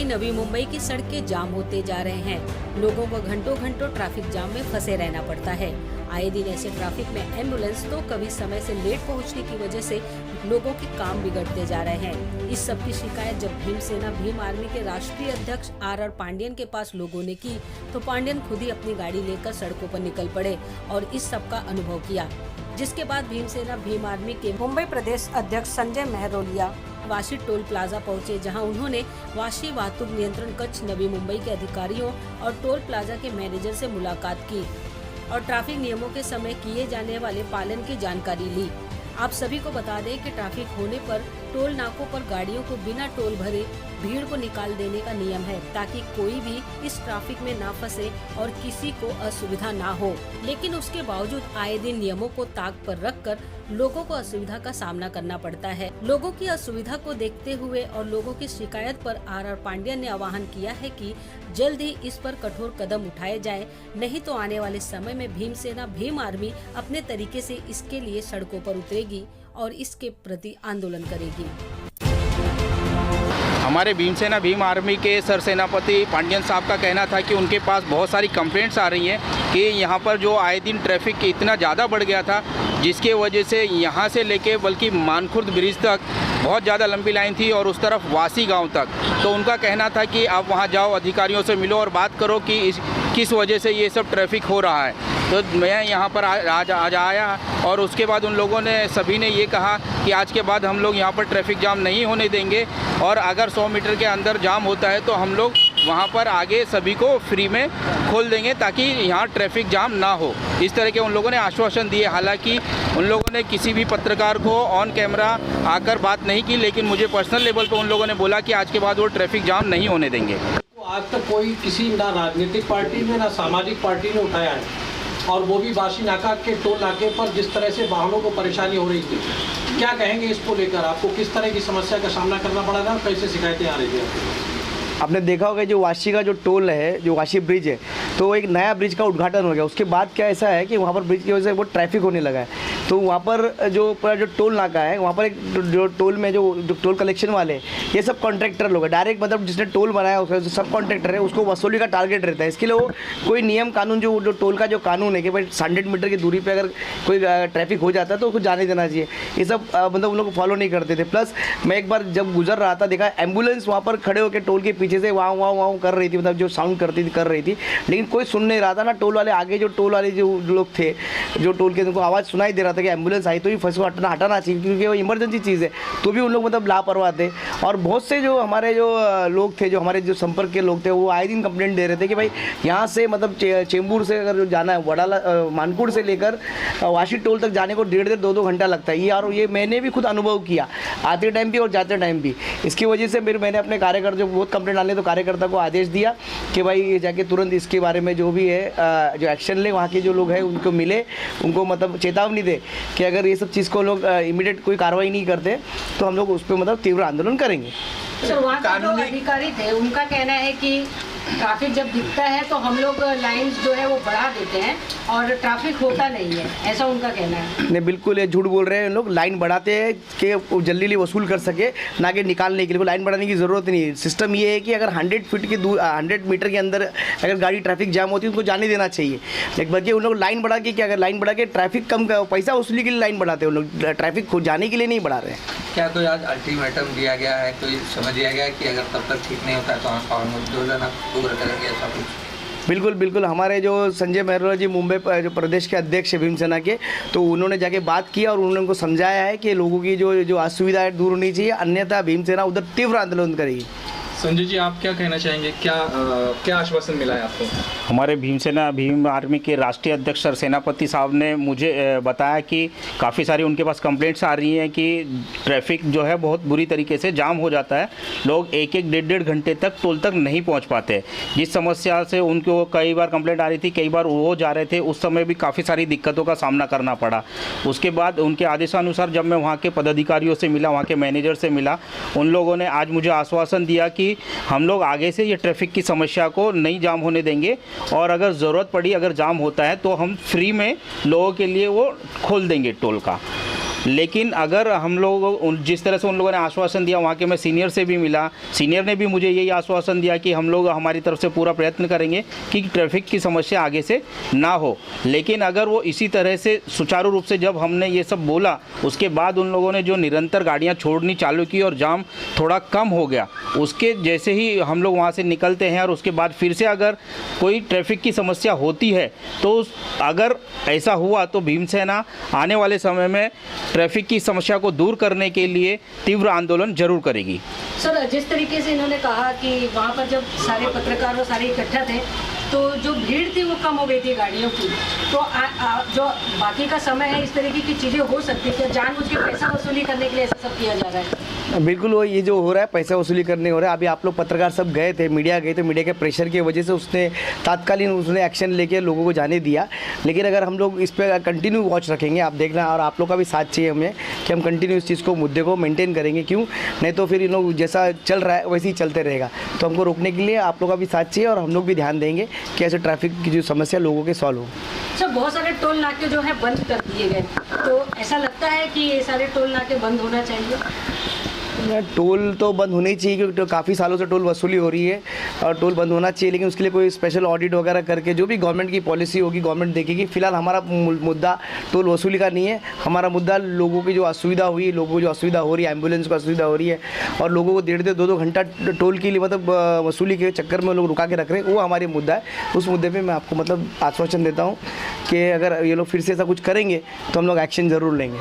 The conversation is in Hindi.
नवी मुंबई की सड़कें जाम होते जा रहे हैं। लोगों को घंटों घंटों ट्रैफिक जाम में फंसे रहना पड़ता है। आए दिन ऐसे ट्रैफिक में एम्बुलेंस तो कभी समय से लेट पहुंचने की वजह से लोगों के काम बिगड़ते जा रहे हैं। इस सब की शिकायत जब भीमसेना भीम आर्मी के राष्ट्रीय अध्यक्ष आर पांडियन के पास लोगों ने की, तो पांडियन खुद ही अपनी गाड़ी लेकर सड़कों पर निकल पड़े और इस सब का अनुभव किया। जिसके बाद भीमसेना भीम आर्मी के मुंबई प्रदेश अध्यक्ष संजय महरोलिया वाशी टोल प्लाजा पहुंचे, जहां उन्होंने वाशी वाहतुक नियंत्रण कक्ष नवी मुंबई के अधिकारियों और टोल प्लाजा के मैनेजर से मुलाकात की और ट्रैफिक नियमों के समय किए जाने वाले पालन की जानकारी ली। आप सभी को बता दें कि ट्रैफिक होने पर टोल नाकों पर गाड़ियों को बिना टोल भरे भीड़ को निकाल देने का नियम है, ताकि कोई भी इस ट्रैफिक में ना फंसे और किसी को असुविधा ना हो। लेकिन उसके बावजूद आए दिन नियमों को ताक पर रखकर लोगों को असुविधा का सामना करना पड़ता है। लोगों की असुविधा को देखते हुए और लोगों की शिकायत पर आर पांडियन ने आह्वान किया है कि जल्द ही इस पर कठोर कदम उठाए जाएं, नहीं तो आने वाले समय में भीमसेना भीम आर्मी अपने तरीके से इसके लिए सड़कों पर उतरेगी और इसके प्रति आंदोलन करेगी। हमारे भीमसेना भीम आर्मी के सरसेनापति पांडियन साहब का कहना था कि उनके पास बहुत सारी कंप्लेंट्स आ रही हैं कि यहाँ पर जो आए दिन ट्रैफिक इतना ज़्यादा बढ़ गया था, जिसके वजह से यहाँ से लेके बल्कि मानखुर्द ब्रिज तक बहुत ज़्यादा लंबी लाइन थी और उस तरफ वासी गांव तक। तो उनका कहना था कि आप वहाँ जाओ, अधिकारियों से मिलो और बात करो कि किस वजह से ये सब ट्रैफिक हो रहा है। तो मैं यहाँ पर आज आया और उसके बाद उन लोगों ने सभी ने ये कहा कि आज के बाद हम लोग यहाँ पर ट्रैफिक जाम नहीं होने देंगे और अगर 100 मीटर के अंदर जाम होता है तो हम लोग वहाँ पर आगे सभी को फ्री में खोल देंगे ताकि यहाँ ट्रैफिक जाम ना हो। इस तरह के उन लोगों ने आश्वासन दिए। हालांकि उन लोगों ने किसी भी पत्रकार को ऑन कैमरा आकर बात नहीं की, लेकिन मुझे पर्सनल लेवल पर उन लोगों ने बोला कि आज के बाद वो ट्रैफिक जाम नहीं होने देंगे। आज तक कोई किसी ना राजनीतिक पार्टी ने ना सामाजिक पार्टी ने उठाया है, और वो भी वाशी नाका के टोल नाके पर जिस तरह से वाहनों को परेशानी हो रही थी। क्या कहेंगे इसको लेकर? आपको किस तरह की समस्या का सामना करना पड़ा था? कैसे शिकायतें आ रही थी? आपने देखा होगा जो वाशी का जो टोल है, जो वाशी ब्रिज है, तो एक नया ब्रिज का उद्घाटन हो गया। उसके बाद क्या ऐसा है कि वहाँ पर ब्रिज की वजह से बहुत ट्रैफिक होने लगा है। तो वहाँ पर जो टोल नाका है, वहाँ पर एक जो टोल में जो टोल कलेक्शन वाले, ये सब कॉन्ट्रैक्टर लोग हैं। डायरेक्ट मतलब जिसने टोल बनाया उसका जो सब कॉन्ट्रैक्टर है, उसको वसूली का टारगेट रहता है। इसके लिए वो कोई नियम कानून जो टोल का जो कानून है कि भाई 100 मीटर की दूरी पर अगर कोई ट्रैफिक हो जाता है तो उसको जाने देना चाहिए, ये सब मतलब उन लोग फॉलो नहीं करते थे। प्लस मैं एक बार जब गुजर रहा था, देखा एम्बुलेंस वहाँ पर खड़े होकर टोल के पीछे से वहाँ कर रही थी, मतलब जो साउंड कर रही थी, लेकिन कोई सुन नहीं रहा था ना। टोल वाले आगे जो टोल वाले जो लोग थे, जो टोल के, उनको आवाज़ सुनाई दे रहा था कि एम्बुलेंस आई तो ही फंस को हटाना चाहिए, क्योंकि वो इमरजेंसी चीज़ है। तो भी उन लोग मतलब लापरवाह थे। और बहुत से जो हमारे जो लोग थे, जो हमारे जो संपर्क के लोग थे, वो आए दिन कंप्लेंट दे रहे थे कि भाई यहाँ से मतलब चेंबूर से अगर जो जाना है, वडाला मानकुड़ से लेकर वाशी टोल तक जाने को 1.5 से 2 घंटा लगता है। और ये मैंने भी खुद अनुभव किया, आते टाइम भी और जाते टाइम भी। इसकी वजह से मैंने अपने कार्यकर्ता जो बहुत कंप्लेंट डाले, तो कार्यकर्ता को आदेश दिया कि भाई ये जाके तुरंत इसके बारे में जो भी है जो एक्शन ले, वहाँ के जो लोग हैं उनको मिले, उनको मतलब चेतावनी दे कि अगर ये सब चीज़ को लोग इमीडिएट कोई कार्रवाई नहीं करते तो हम लोग उस पर मतलब तीव्र आंदोलन करेंगे। सर, वहाँ के जो अधिकारी थे उनका कहना है कि ट्रैफिक जब दिखता है तो हम लोग लाइन्स जो है वो बढ़ा देते हैं और ट्रैफिक होता नहीं है, ऐसा उनका कहना है। नहीं, बिल्कुल ये झूठ बोल रहे हैं लोग। लाइन बढ़ाते हैं कि जल्दी वसूल कर सके, ना कि निकालने के लिए। लाइन बढ़ाने की ज़रूरत नहीं है। सिस्टम ये है कि अगर 100 फीट की 100 मीटर के अंदर अगर गाड़ी ट्रैफिक जाम होती है, उनको जाने देना चाहिए। लेकिन बल्कि उन लोग लाइन बढ़ा के, अगर लाइन बढ़ा के ट्रैफिक कम पैसा वसूली के लिए लाइन बढ़ाते हैं, उन लोग ट्रैफिक को जाने के लिए नहीं बढ़ा रहे हैं। क्या कोई आज अल्टीमेटम दिया गया है, कोई समझ दिया गया है कि अगर तब तक ठीक नहीं होता है तो हम आंदोलन उग्र करेंगे, ऐसा कुछ? बिल्कुल हमारे जो संजय महरोलिया जी मुंबई जो प्रदेश के अध्यक्ष है भीमसेना के, तो उन्होंने जाके बात किया और उन्होंने उनको समझाया है कि लोगों की जो असुविधा है दूर होनी चाहिए, अन्यथा भीमसेना उधर तीव्र आंदोलन करेगी। संजय जी, आप क्या कहना चाहेंगे? क्या आश्वासन मिला है आपको? हमारे भीमसेना भीम आर्मी के राष्ट्रीय अध्यक्ष सर सेनापति साहब ने मुझे बताया कि काफ़ी सारी उनके पास कंप्लेंट्स आ रही हैं कि ट्रैफिक जो है बहुत बुरी तरीके से जाम हो जाता है। लोग 1-1 घंटे तक टोल तक नहीं पहुंच पाते। जिस समस्या से उनको कई बार कंप्लेंट आ रही थी, कई बार वो जा रहे थे, उस समय भी काफ़ी सारी दिक्कतों का सामना करना पड़ा। उसके बाद उनके आदेशानुसार जब मैं वहाँ के पदाधिकारियों से मिला, वहाँ के मैनेजर से मिला, उन लोगों ने आज मुझे आश्वासन दिया कि हम लोग आगे से ये ट्रैफिक की समस्या को नहीं जाम होने देंगे और अगर ज़रूरत पड़ी, अगर जाम होता है तो हम फ्री में लोगों के लिए वो खोल देंगे टोल का। लेकिन अगर हम लोग जिस तरह से उन लोगों ने आश्वासन दिया, वहाँ के मैं सीनियर से भी मिला, सीनियर ने भी मुझे यही आश्वासन दिया कि हम लोग हमारी तरफ से पूरा प्रयत्न करेंगे कि ट्रैफिक की समस्या आगे से ना हो। लेकिन अगर वो इसी तरह से सुचारू रूप से, जब हमने ये सब बोला उसके बाद उन लोगों ने जो निरंतर गाड़ियाँ छोड़नी चालू की और जाम थोड़ा कम हो गया, उसके जैसे ही हम लोग वहाँ से निकलते हैं और उसके बाद फिर से अगर कोई ट्रैफिक की समस्या होती है तो अगर ऐसा हुआ तो भीमसेना आने वाले समय में ट्रैफिक की समस्या को दूर करने के लिए तीव्र आंदोलन जरूर करेगी। सर, जिस तरीके से इन्होंने कहा कि वहाँ पर जब सारे पत्रकार और सारे इकट्ठा थे तो जो भीड़ थी वो कम हो गई थी गाड़ियों की, तो जो बाकी का समय है इस तरीके की चीज़ें हो सकती है, जानबूझ के पैसा वसूली करने के लिए ऐसा सब किया जा रहा है? बिल्कुल वो ये जो हो रहा है पैसा वसूली करने हो रहा है। अभी आप लोग पत्रकार सब गए थे, मीडिया गए थे, मीडिया के प्रेशर की वजह से उसने तात्कालीन उसने एक्शन लेके लोगों को जाने दिया। लेकिन अगर हम लोग इस पर कंटिन्यू वॉच रखेंगे, आप देखना, और आप लोग का भी साथ चाहिए हमें कि हम कंटिन्यू इस चीज़ को, मुद्दे को मेंटेन करेंगे। क्यों नहीं तो फिर इन लोग जैसा चल रहा है वैसे ही चलते रहेगा। तो हमको रोकने के लिए आप लोग का भी साथ चाहिए और हम लोग भी ध्यान देंगे कि ऐसे ट्रैफिक की जो समस्या लोगों के सॉल्व हो। सर, बहुत सारे टोल नाके जो है बंद कर दिए गए, तो ऐसा लगता है कि ये सारे टोल नाके बंद होना चाहिए? टोल तो बंद होने ही चाहिए क्योंकि काफ़ी सालों से टोल वसूली हो रही है और टोल बंद होना चाहिए। लेकिन उसके लिए कोई स्पेशल ऑडिट वगैरह करके जो भी गवर्नमेंट की पॉलिसी होगी गवर्नमेंट देखेगी। फिलहाल हमारा मुद्दा टोल वसूली का नहीं है, हमारा मुद्दा लोगों की जो असुविधा हुई, लोगों को जो असुविधा हो रही है, एम्बुलेंस को असुविधा हो रही है और लोगों को 1.5 2 घंटा टोल के लिए मतलब वसूली के चक्कर में लोग रुका के रख रहे हैं, वो हमारी मुद्दा है। उस मुद्दे पर मैं आपको मतलब आश्वासन देता हूँ कि अगर ये लोग फिर से ऐसा कुछ करेंगे तो हम लोग एक्शन ज़रूर लेंगे।